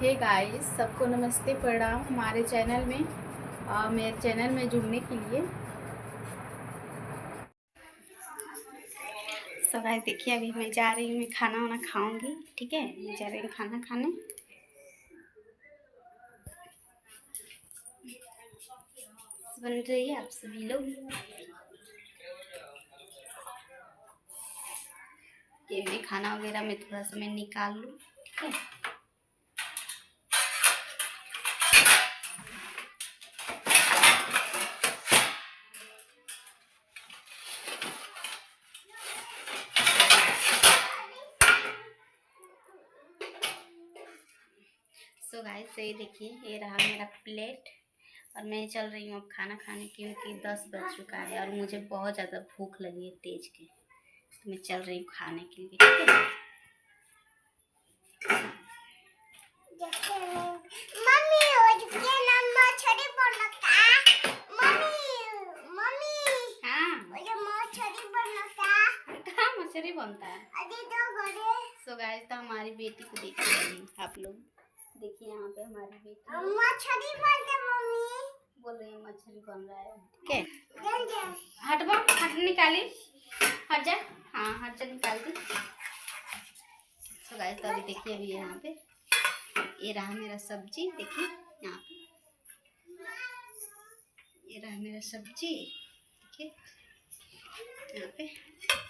Hey guys, सबको नमस्ते प्रणाम हमारे चैनल में मेरे चैनल में जुड़ने के लिए। सो गाइस देखिए, अभी मैं जा रही हूँ, मैं खाना वाना खाऊंगी। ठीक है, मैं जा रही हूँ खाना खाने। बन रही है आप सभी लोग। ये भी खाना वगैरह में थोड़ा सा मैं निकाल लूँ। ठीक है, सो गाइस ये देखिए, ये रहा मेरा प्लेट और मैं चल रही हूँ अब खाना खाने, क्योंकि 10 बज चुका है और मुझे बहुत ज़्यादा भूख लगी है तेज की। तो मैं चल रही हूँ खाने के लिए। ठीक है, मछली बनता है। सो गाइस, तो हमारी बेटी को देखिए, आप लोग देखिए यहाँ पे हमारी बेटी मछली बोल रही है, मछली बन रहा है। ठीक है, हटवा, हट निकाली, हट जा। हाँ हट जा, निकाल दी। सो गाइस, तो अभी देखिए, अभी यहाँ पे ये रहा मेरा सब्जी। देखिए यहाँ पे ये रहा मेरा सब्जी। देखिए यहाँ पे,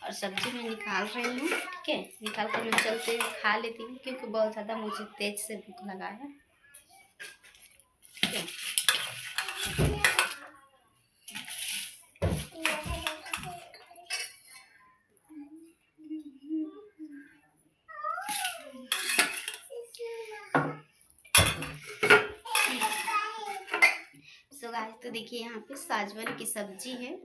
और सब्जी मैं निकाल रही हूँ। ठीक है, निकाल कर मैं चलते खा लेती हूँ, क्योंकि बहुत ज़्यादा मुझे तेज से भूख लगा है। ठीक है, सो गाइस, तो देखिए यहाँ पे साजवन की सब्जी है।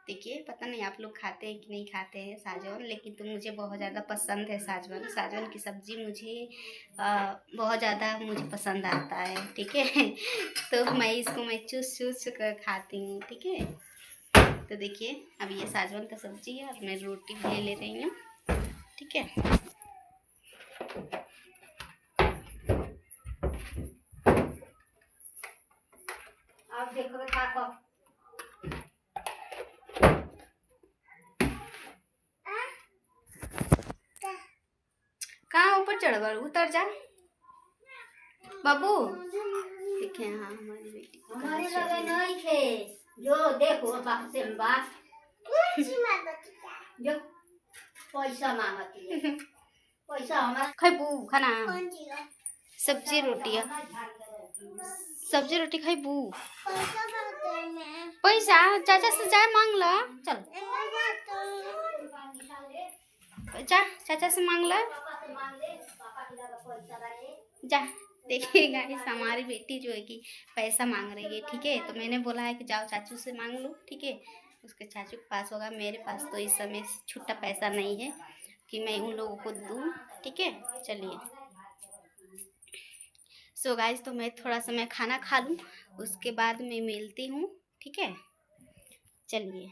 देखिए, पता नहीं आप लोग खाते हैं कि नहीं खाते हैं साजवन, लेकिन तो मुझे बहुत ज़्यादा पसंद है साजवन। साजवन की सब्ज़ी मुझे बहुत ज़्यादा मुझे पसंद आता है। ठीक है तो मैं इसको चूस चूस कर खाती हूँ। ठीक है, तो देखिए अब ये साजवन का सब्ज़ी है और मैं रोटी भी ले रही हूँ। ठीक है, आप देखो खा कहाँ ऊपर चढ़ गए, उतर जा बाबू। देखे हाँ, हमारी बेटी हमारे लगे नहीं थे जो देखो बाप से बात जो पैसा मांगती है पैसा हमारा खाइबू खाना। सब्जी रोटी है, सब्जी रोटी खाइबू। पैसा चाचा से जाए मांग लो, चल जा चाचा से मांग लो, जा। देखिए गाइस, हमारी बेटी जो है कि पैसा मांग रही है। ठीक है, तो मैंने बोला है कि जाओ चाचू से मांग लो। ठीक है, उसके चाचू के पास होगा, मेरे पास तो इस समय छुट्टा पैसा नहीं है कि मैं उन लोगों को दूँ। ठीक है, चलिए। सो गाइस, तो मैं थोड़ा सा मैं खाना खा लूँ, उसके बाद मैं मिलती हूँ। ठीक है, चलिए।